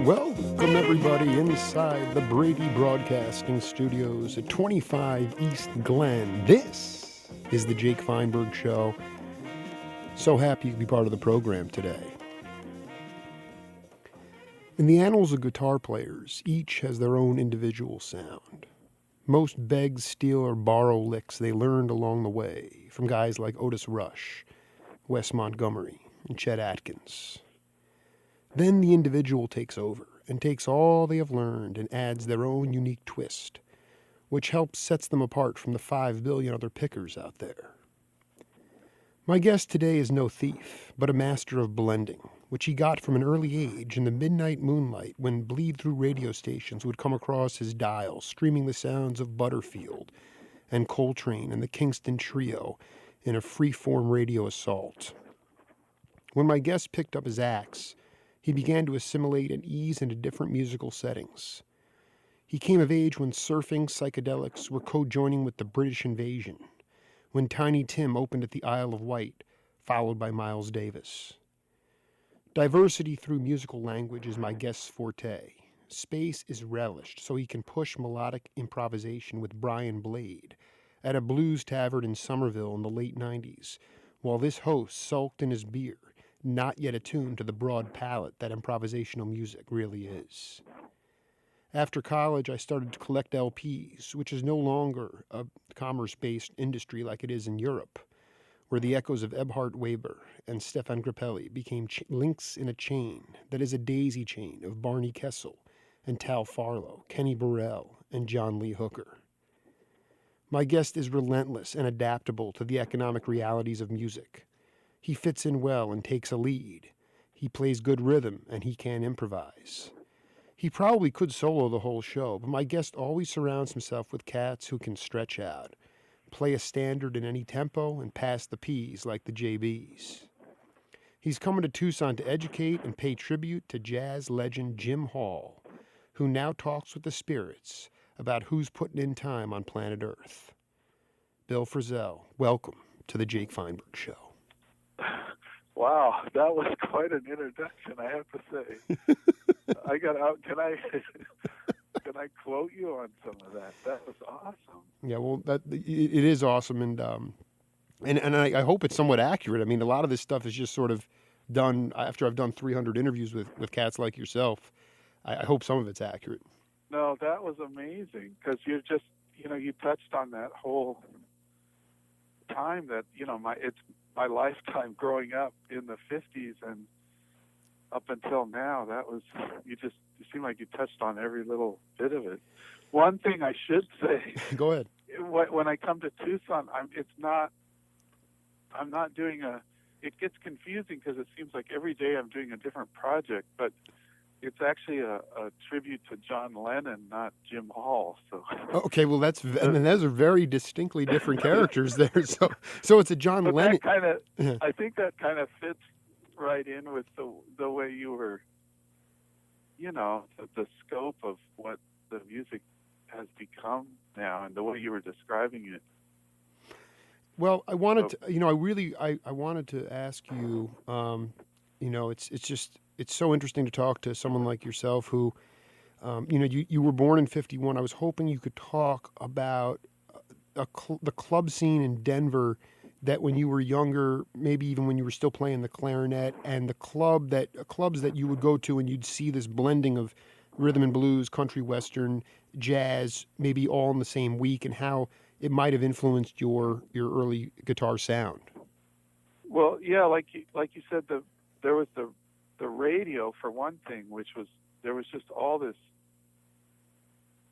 Welcome everybody inside the Brady Broadcasting Studios at 25 East Glen. This is the Jake Feinberg Show. So happy to be part of the program today. In the annals of guitar players, each has their own individual sound. Most beg, steal, or borrow licks they learned along the way from guys like Otis Rush, Wes Montgomery, and Chet Atkins. Then the individual takes over and takes all they have learned and adds their own unique twist, which helps sets them apart from the 5 billion other pickers out there. My guest today is no thief, but a master of blending, which he got from an early age in the Midnight Moonlight when bleed-through radio stations would come across his dial, streaming the sounds of Butterfield and Coltrane and the Kingston Trio in a free-form radio assault. When my guest picked up his axe, he began to assimilate and ease into different musical settings. He came of age when surfing psychedelics were conjoining with the British invasion, when Tiny Tim opened at the Isle of Wight, followed by Miles Davis. Diversity through musical language is my guest's forte. Space is relished so he can push melodic improvisation with Brian Blade at a blues tavern in Somerville in the late 90s, while this host sulked in his beer, not yet attuned to the broad palette that improvisational music really is. After college, I started to collect LPs, which is no longer a commerce-based industry like it is in Europe, where the echoes of Ebhard Weber and Stefan Grappelli became links in a chain that is a daisy chain of Barney Kessel and Tal Farlow, Kenny Burrell, and John Lee Hooker. My guest is relentless and adaptable to the economic realities of music. He fits in well and takes a lead. He plays good rhythm and he can improvise. He probably could solo the whole show, but my guest always surrounds himself with cats who can stretch out, play a standard in any tempo, and pass the P's like the JBs. He's coming to Tucson to educate and pay tribute to jazz legend Jim Hall, who now talks with the spirits about who's putting in time on planet Earth. Bill Frisell, welcome to the Jake Feinberg Show. Wow, that was quite an introduction, I have to say. I got out. Can I quote you on some of that? That was awesome. Yeah, well, it is awesome, and I hope it's somewhat accurate. I mean, a lot of this stuff is just sort of done after I've done 300 interviews with cats like yourself. I hope some of it's accurate. No, that was amazing because you just you touched on that whole time that it's my lifetime growing up in the 50s and up until now. That was you seem like you touched on every little bit of it. One thing I should say. Go ahead. When I come to Tucson, I'm not doing it gets confusing because it seems like every day I'm doing a different project, but it's actually a tribute to John Lennon, not Jim Hall. So okay, well those are very distinctly different characters there. So it's a John Lennon. I think that kind of fits right in with the way you were, the scope of what the music has become now and the way you were describing it. Well, I wanted to, I wanted to ask you, it's so interesting to talk to someone like yourself who, you were born in 51. I was hoping you could talk about the club scene in Denver that when you were younger, maybe even when you were still playing the clarinet, and the clubs that you would go to and you'd see this blending of rhythm and blues, country western, jazz, maybe all in the same week, and how it might have influenced your early guitar sound. Well, yeah, like you said, there was the radio for one thing, which was there was just all this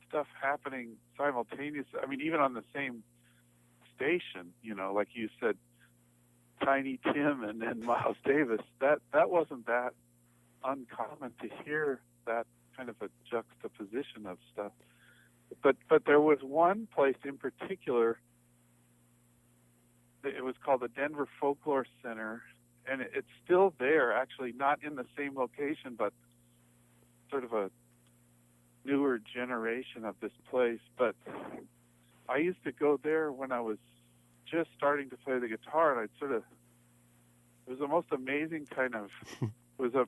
stuff happening simultaneously. I mean, even on the same station, like you said, Tiny Tim and then Miles Davis. That wasn't that uncommon to hear that kind of a juxtaposition of stuff. But there was one place in particular. It was called the Denver Folklore Center, and it's still there, actually, not in the same location, but sort of a newer generation of this place. But I used to go there when I was just starting to play the guitar, and it was the most amazing kind of, it was a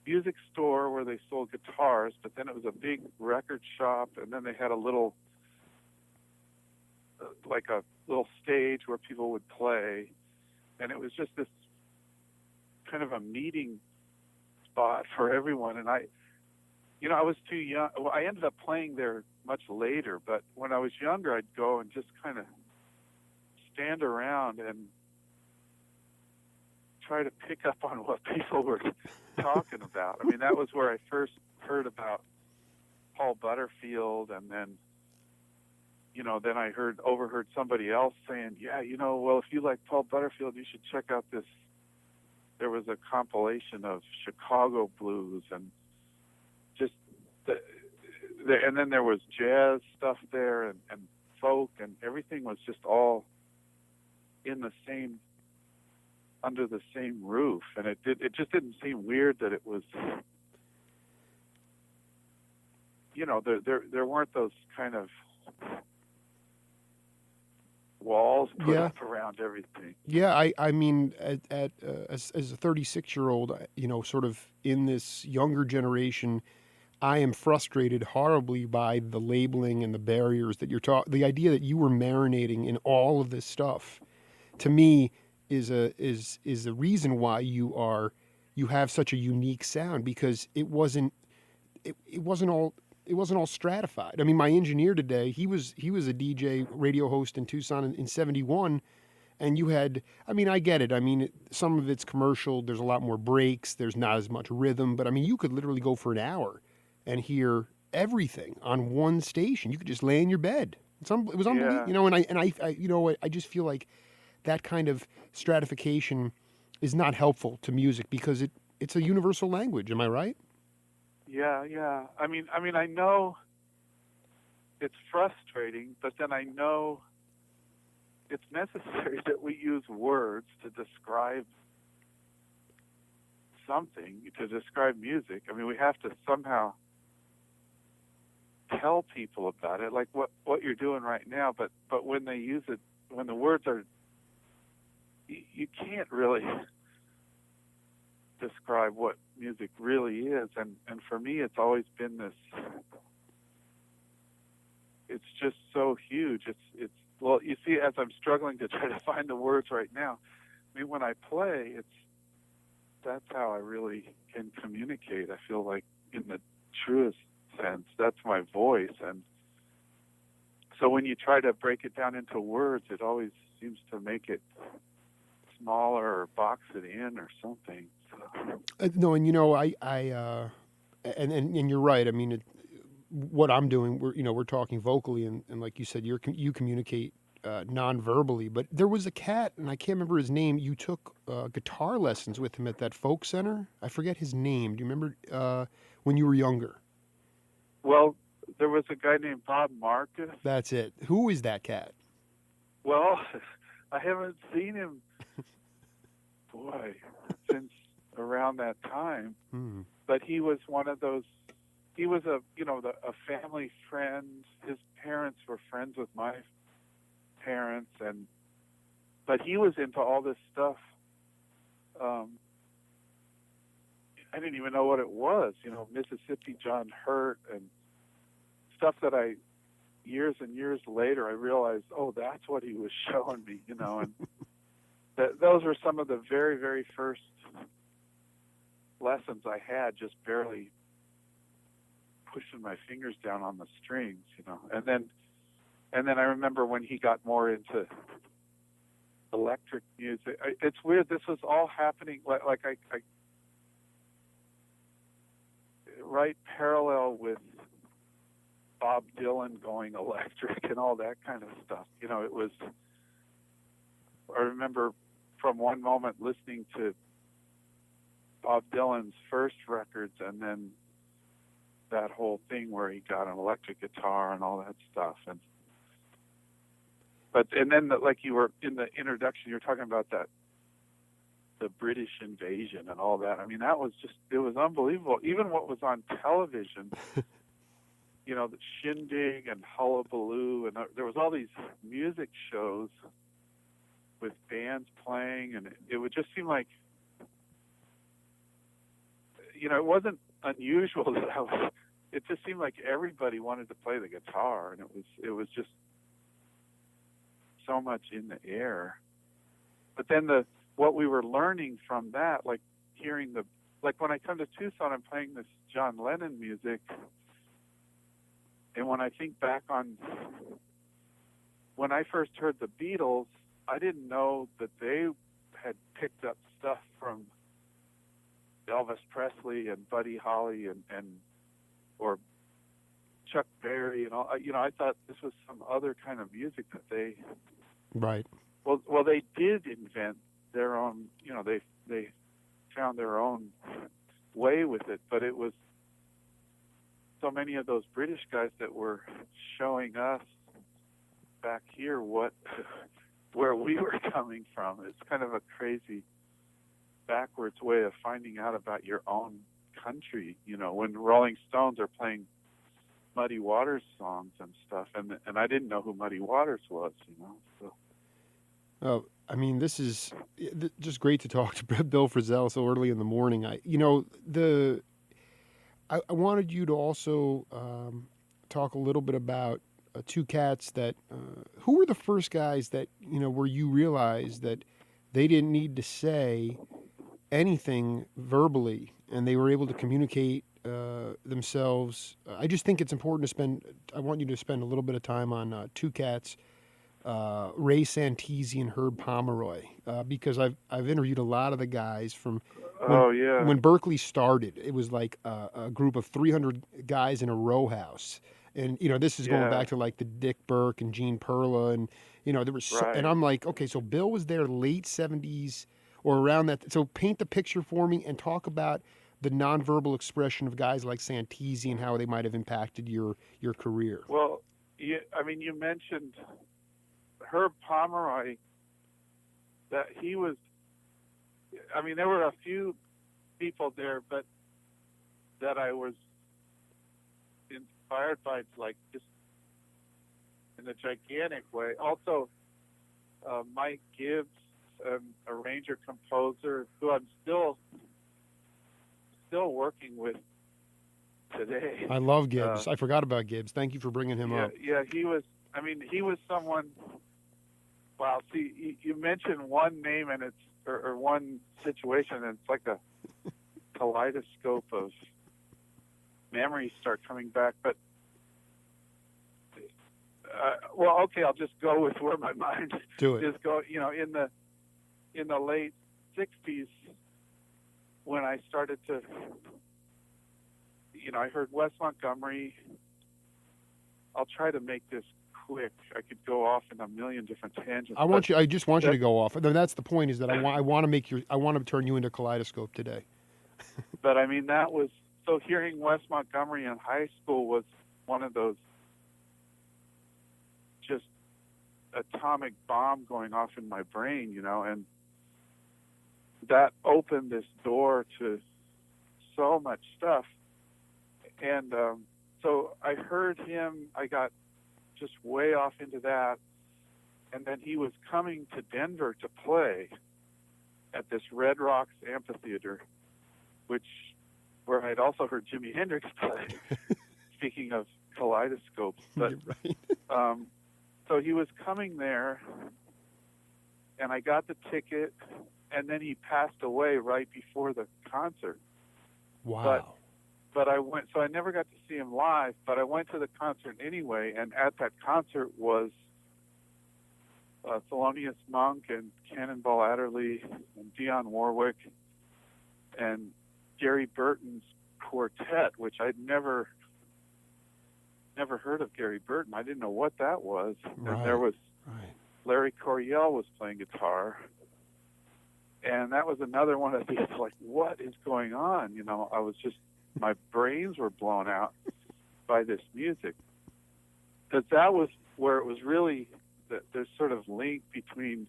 music store where they sold guitars, but then it was a big record shop, and then they had a little, like a little stage where people would play, and it was just this kind of a meeting spot for everyone. And I was too young. Well, I ended up playing there much later, but when I was younger, I'd go and just kind of stand around and try to pick up on what people were talking about. I mean, that was where I first heard about Paul Butterfield, and then, then I overheard somebody else saying, yeah, well, if you like Paul Butterfield, you should check out this. There was a compilation of Chicago blues and just, and then there was jazz stuff there and folk, and everything was just all under the same roof, and it just didn't seem weird that it was, there weren't those kind of walls put up around everything. Yeah, I mean, as a 36-year-old, sort of in this younger generation, I am frustrated horribly by the labeling and the barriers that the idea that you were marinating in all of this stuff, to me, is the reason why you have such a unique sound, because it wasn't all stratified. I mean, my engineer today, he was a DJ radio host in Tucson in 71, and you had, I mean, I get it. I mean, some of it's commercial. There's a lot more breaks. There's not as much rhythm, but I mean, you could literally go for an hour and hear everything on one station. You could just lay in your bed. It was unbelievable, and I just feel like that kind of stratification is not helpful to music, because it's a universal language. Am I right? Yeah. I mean, I know it's frustrating, but then I know it's necessary that we use words to describe something, to describe music. I mean, we have to somehow tell people about it, like what you're doing right now. But when they use it, when the words are, you can't really describe what music really is, and for me it's always been this, it's just so huge. It's well, you see, as I'm struggling to try to find the words right now, I mean, when I play, that's how I really can communicate. I feel like, in the truest sense, that's my voice. And so when you try to break it down into words, it always seems to make it smaller or box it in or something. So. No, and and you're right. I mean, what I'm doing, we're talking vocally, and like you said, you communicate non-verbally. But there was a cat, and I can't remember his name. You took guitar lessons with him at that folk center. I forget his name. Do you remember when you were younger? Well, there was a guy named Bob Marcus. That's it. Who is that cat? Well, I haven't seen him, since around that time. But he was one of those. He was a family friend. His parents were friends with my parents, but he was into all this stuff. I didn't even know what it was. Mississippi John Hurt and stuff that years and years later I realized, oh, that's what he was showing me. And those were some of the very, very first lessons I had, just barely pushing my fingers down on the strings, and then I remember when he got more into electric music. It's weird. This was all happening like I right parallel with Bob Dylan going electric and all that kind of stuff. It was. I remember from one moment listening to Bob Dylan's first records, and then that whole thing where he got an electric guitar and all that stuff. And then like you were in the introduction, you're talking about the British invasion and all that. I mean, it was unbelievable. Even what was on television, the Shindig and Hullabaloo, and there was all these music shows with bands playing, and it would just seem like, it wasn't unusual that it just seemed like everybody wanted to play the guitar, and it was just so much in the air. But then what we were learning from that, like hearing like when I come to Tucson, I'm playing this John Lennon music, and when I think back on when I first heard the Beatles, I didn't know that they had picked up stuff from Elvis Presley and Buddy Holly and or Chuck Berry and all. I thought this was some other kind of music that they. Right. Well, they did invent their own. They found their own way with it, but it was so many of those British guys that were showing us back here where we were coming from. It's kind of a crazy backwards way of finding out about your own country, when Rolling Stones are playing Muddy Waters songs and stuff, and I didn't know who Muddy Waters was, so. Oh, I mean, this is just great to talk to Bill Frisell so early in the morning. I wanted you to also talk a little bit about two cats that who were the first guys that where you realized that they didn't need to say anything verbally and they were able to communicate themselves. I just think it's important I want you to spend a little bit of time on two cats, Ray Santisi and Herb Pomeroy, because I've interviewed a lot of the guys from when Berkeley started. It was like a group of 300 guys in a row house. And, this is going back to like the Dick Burke and Gene Perla. And, there was, and I'm like, okay, so Bill was there late 70s or around that. So paint the picture for me and talk about the nonverbal expression of guys like Santisi and how they might have impacted your career. Well, you mentioned Herb Pomeroy, that he was, there were a few people there, but that I was inspired by, like, just in a gigantic way. Also, Mike Gibbs, arranger composer, who I'm still working with today. I love Gibbs. I forgot about Gibbs. Thank you for bringing him up. Yeah, he was someone. Wow. See, you mentioned one name and or one situation, and it's like a kaleidoscope of memories start coming back. But okay, I'll just go with where my mind is going. In the late '60s, when I started to, I heard Wes Montgomery. I'll try to make this quick. I could go off in a million different tangents. I just want you to go off. That's the point. Is that I want to turn you into a kaleidoscope today. But that was so. Hearing Wes Montgomery in high school was one of those just atomic bomb going off in my brain, and that opened this door to so much stuff. And so I heard him. I got just way off into that, and then he was coming to Denver to play at this Red Rocks amphitheater, where I'd also heard Jimi Hendrix play. Speaking of kaleidoscopes, but right. So he was coming there, and I got the ticket, and then he passed away right before the concert. Wow. But I went, so I never got to see him live, but I went to the concert anyway, and at that concert was Thelonious Monk and Cannonball Adderley and Dionne Warwick and Gary Burton's quartet, which I'd never heard of Gary Burton. I didn't know what that was. Right. And there was Larry Coryell was playing guitar. And that was another one of these, like, what is going on? I was just, my brains were blown out by this music. Because that was where it was really, there's sort of link between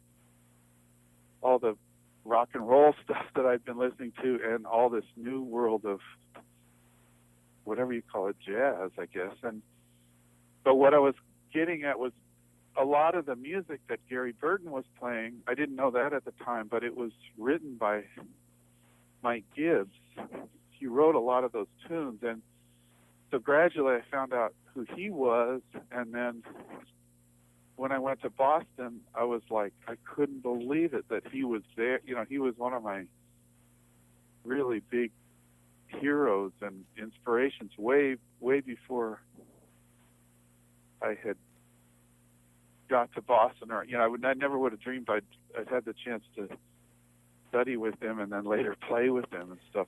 all the rock and roll stuff that I've been listening to and all this new world of whatever you call it, jazz, I guess. But what I was getting at was a lot of the music that Gary Burton was playing, I didn't know that at the time, but it was written by Mike Gibbs. he wrote a lot of those tunes. And so gradually I found out who he was, and then when I went to Boston, I was like, I couldn't believe it that he was there. You know, he was one of my really big heroes and inspirations way before I had got to Boston, or I never would have dreamed I'd had the chance to study with him and then later play with him and stuff.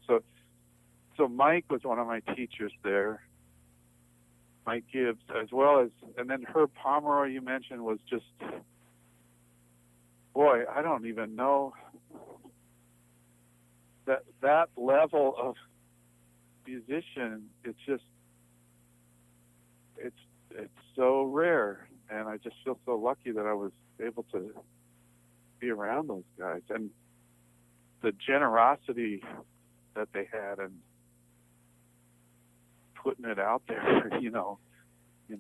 So Mike was one of my teachers there, Mike Gibbs, as well as, and then Herb Pomeroy you mentioned was just, boy, I don't even know that level of musician. It's just, it's so rare, and I just feel so lucky that I was able to be around those guys and the generosity that they had and putting it out there, in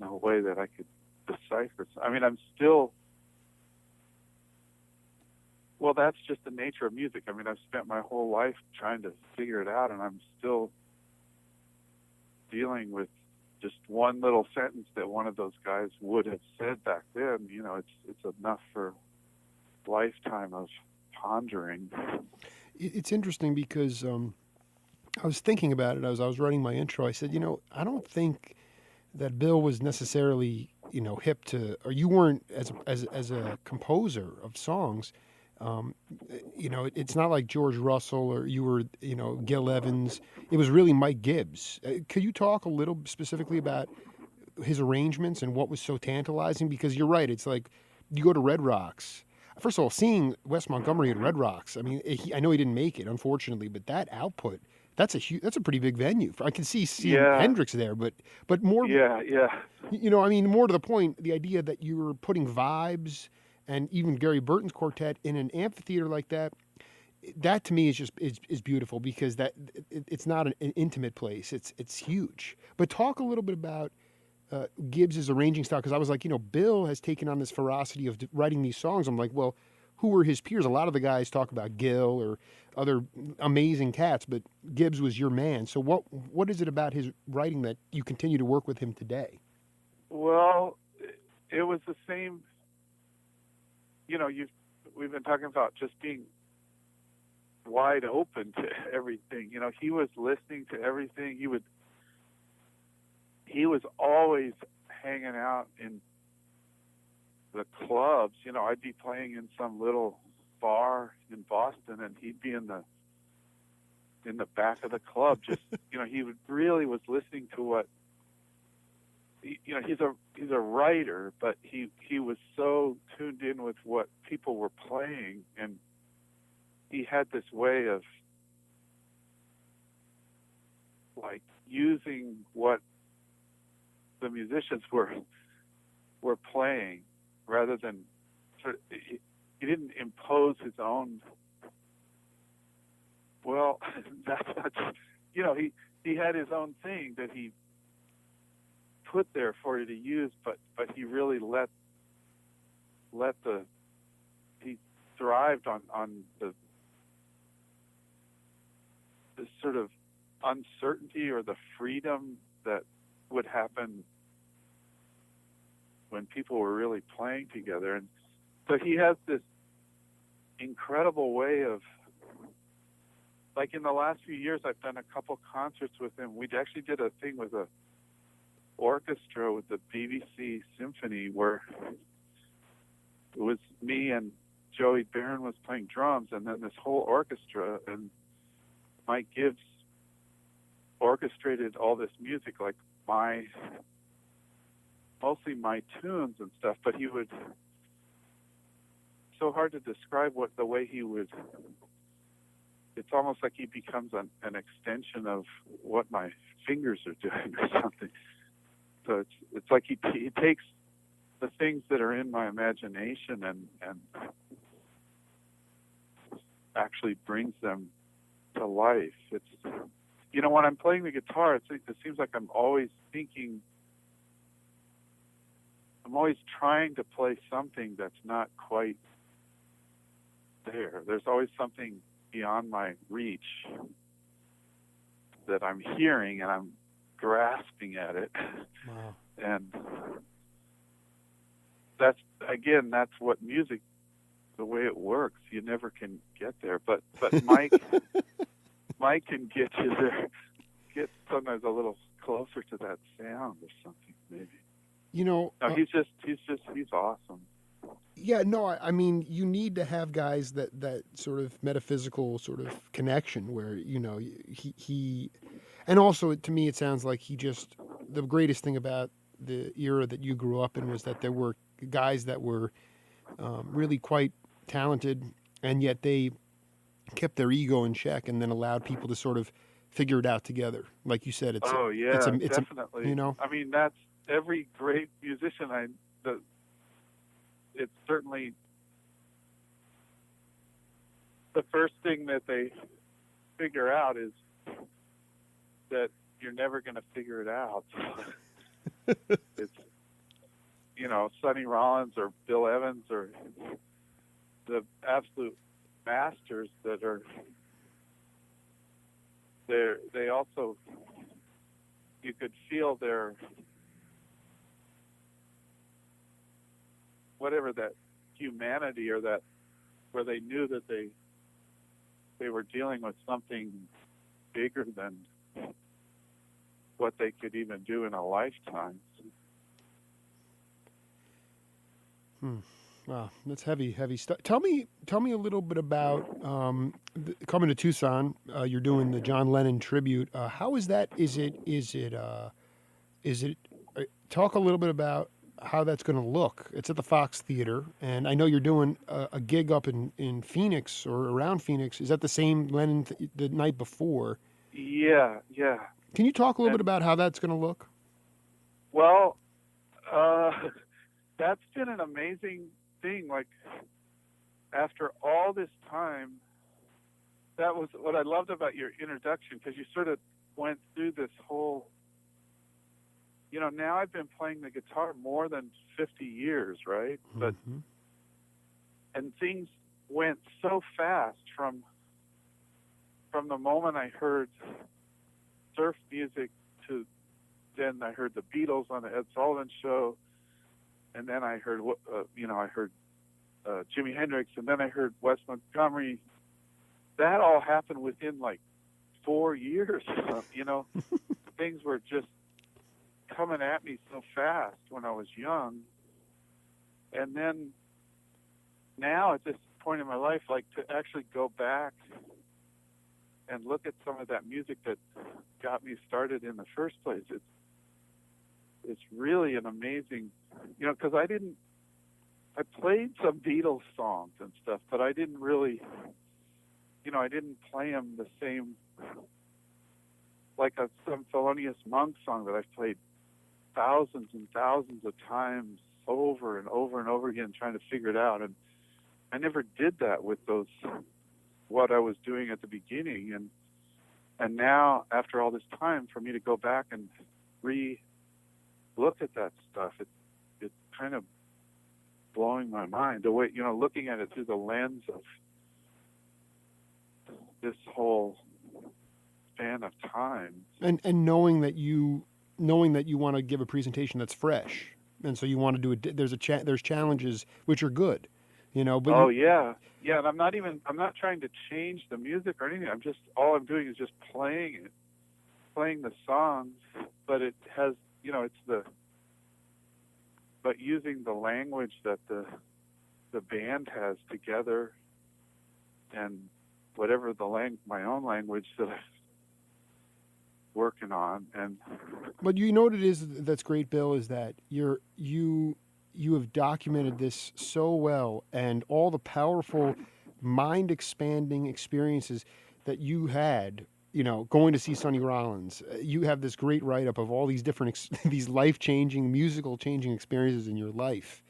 a way that I could decipher. I mean, I'm still, well, that's just the nature of music. I mean, I've spent my whole life trying to figure it out, and I'm still dealing with just one little sentence that one of those guys would have said back then. It's enough for a lifetime of pondering. It's interesting because I was thinking about it as I was writing my intro. I said, I don't think that Bill was necessarily, hip to, or you weren't as a composer of songs. It's not like George Russell or you were, Gil Evans. It was really Mike Gibbs. Could you talk a little specifically about his arrangements and what was so tantalizing? Because you're right. It's like you go to Red Rocks. First of all, seeing Wes Montgomery at Red Rocks, I mean, I know he didn't make it, unfortunately, but that output, that's a pretty big venue. I can see Hendrix there, but more. Yeah. More to the point, the idea that you were putting vibes and even Gary Burton's quartet in an amphitheater like that, that to me is beautiful because it's not an intimate place. It's huge. But talk a little bit about Gibbs's arranging style, because I was like, Bill has taken on this ferocity of writing these songs. I'm like, well, who were his peers? A lot of the guys talk about Gil or other amazing cats, but Gibbs was your man. So what is it about his writing that you continue to work with him today? Well, it was the same. We've been talking about just being wide open to everything. He was listening to everything. He was always hanging out in the clubs. I'd be playing in some little bar in Boston, and he'd be in the back of the club. Just he really was listening to what. He's a writer, but he was so tuned in with what people were playing, and he had this way of like using what the musicians were playing rather than he didn't impose his own. Well, that's not. He had his own thing that he put there for you to use, but he really he thrived on the sort of uncertainty or the freedom that would happen when people were really playing together. And so he has this incredible way of, like in the last few years, I've done a couple concerts with him. We actually did a thing with a orchestra with the BBC Symphony where it was me and Joey Barron was playing drums, and then this whole orchestra, and Mike Gibbs orchestrated all this music, like mostly my tunes and stuff, but he would, so hard to describe the way he would, it's almost like he becomes an extension of what my fingers are doing or something. So it's like he takes the things that are in my imagination and actually brings them to life. It's when I'm playing the guitar, it seems like I'm always trying to play something that's not quite there. There's always something beyond my reach that I'm hearing, and I'm grasping at it. Wow. And that's what music, the way it works. You never can get there, but Mike can get you there, get sometimes a little closer to that sound or something, maybe. No, he's awesome. Yeah, no, I mean, you need to have guys that sort of metaphysical sort of connection where, he and also to me, it sounds like the greatest thing about the era that you grew up in was that there were guys that were really quite talented, and yet they kept their ego in check and then allowed people to sort of figure it out together. Like you said, it's definitely. I mean, that's every great musician. It's certainly the first thing that they figure out is that you're never going to figure it out. It's, Sonny Rollins or Bill Evans or the absolute masters that are there. They also, you could feel their, whatever, that humanity, or that where they knew that they were dealing with something bigger than what they could even do in a lifetime. Wow, that's heavy stuff. Tell me a little bit about coming to Tucson. You're doing the John Lennon tribute. How is that? Is it? Talk a little bit about how that's going to look. It's at the Fox Theater, and I know you're doing a gig up in Phoenix or around Phoenix. Is that the same Lennon the night before? Yeah. Can you talk a little bit about how that's going to look? Well, that's been an amazing thing. Like, after all this time, that was what I loved about your introduction, because you sort of went through this whole, now I've been playing the guitar more than 50 years, right? But and things went so fast from the moment I heard surf music to then I heard the Beatles on the Ed Sullivan Show, and then I heard Jimi Hendrix, and then I heard Wes Montgomery. That all happened within like 4 years. Things were just coming at me so fast when I was young, and then now at this point in my life, like, to actually go back and look at some of that music that got me started in the first place, it's really an amazing, because I played some Beatles songs and stuff, but I didn't really, I didn't play them the same, like some Thelonious Monk song that I've played thousands and thousands of times over and over and over again, trying to figure it out. And I never did that with what I was doing at the beginning. And now, after all this time, for me to go back and look at that stuff, it's kind of blowing my mind. The way, looking at it through the lens of this whole span of time. And knowing that you want to give a presentation that's fresh, and so you want to do it. There's challenges which are good, But yeah. And I'm not trying to change the music or anything. All I'm doing is just playing the songs, but it has, but using the language that the band has together, and whatever my own language that I'm working on. But what it is that's great, Bill, is that you have documented this so well, and all the powerful mind expanding experiences that you had, going to see Sonny Rollins. You have this great write up of all these different these life changing, musical changing experiences in your life,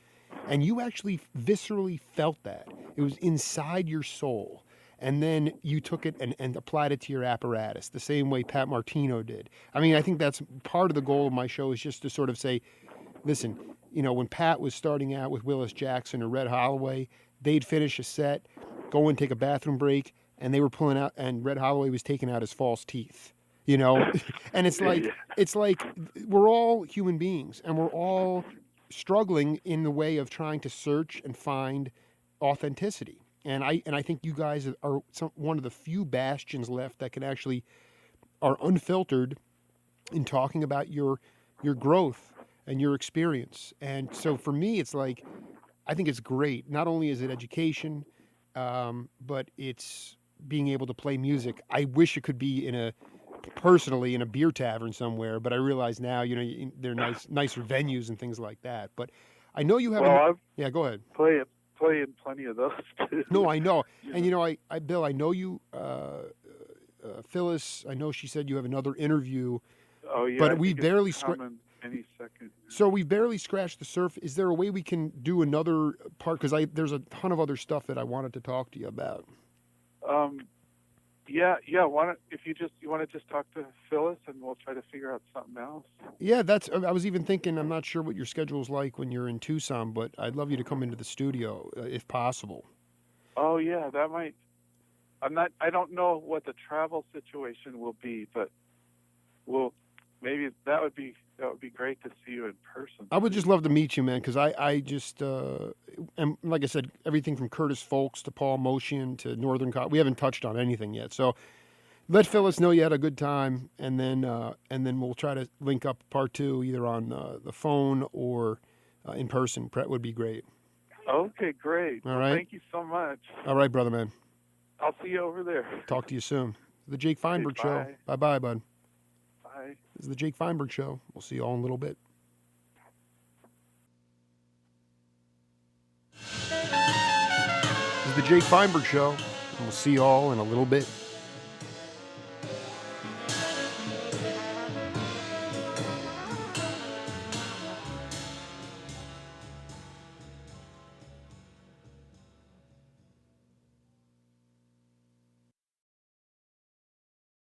and you actually viscerally felt that. It was inside your soul. And then you took it and applied it to your apparatus, the same way Pat Martino did. I mean, I think that's part of the goal of my show, is just to sort of say, listen, when Pat was starting out with Willis Jackson or Red Holloway, they'd finish a set, go and take a bathroom break, and they were pulling out, and Red Holloway was taking out his false teeth. you know, and Yeah. it's like we're all human beings, and we're all struggling in the way of trying to search and find authenticity. And I think you guys are one of the few bastions left that can actually are unfiltered in talking about your growth and your experience. And so for me, it's like I think it's great. Not only is it education, but it's being able to play music. I wish it could be personally in a beer tavern somewhere, but I realize now, they're nicer venues and things like that. But I know you have Well, I've yeah, go ahead. playing plenty of those too. No, I know. You And know. Bill, I know you, Phyllis, I know she said you have another interview, Oh yeah, I but think it's coming any second. we've barely scratched the surface. Is there a way we can do another part? Because there's a ton of other stuff that I wanted to talk to you about. Yeah. If you want to just talk to Phyllis, and we'll try to figure out something else. Yeah, I was even thinking, I'm not sure what your schedule's like when you're in Tucson, but I'd love you to come into the studio if possible. Oh yeah, that might. I don't know what the travel situation will be, but maybe that would be great to see you in person. I would just love to meet you, man, because I just, and like I said, everything from Curtis Folks to Paul Motian to Northern we haven't touched on anything yet. So let Phyllis know you had a good time, and then we'll try to link up part two either on the phone or in person. Would be great. Okay, great. All Well, right. thank you so much. All right, brother, man. I'll see you over there. Talk to you soon. The Jake Feinberg Okay, Show. bye. Bye, bud. Bye. This is the Jake Feinberg Show. We'll see you all in a little bit. This is the Jake Feinberg Show, and we'll see you all in a little bit.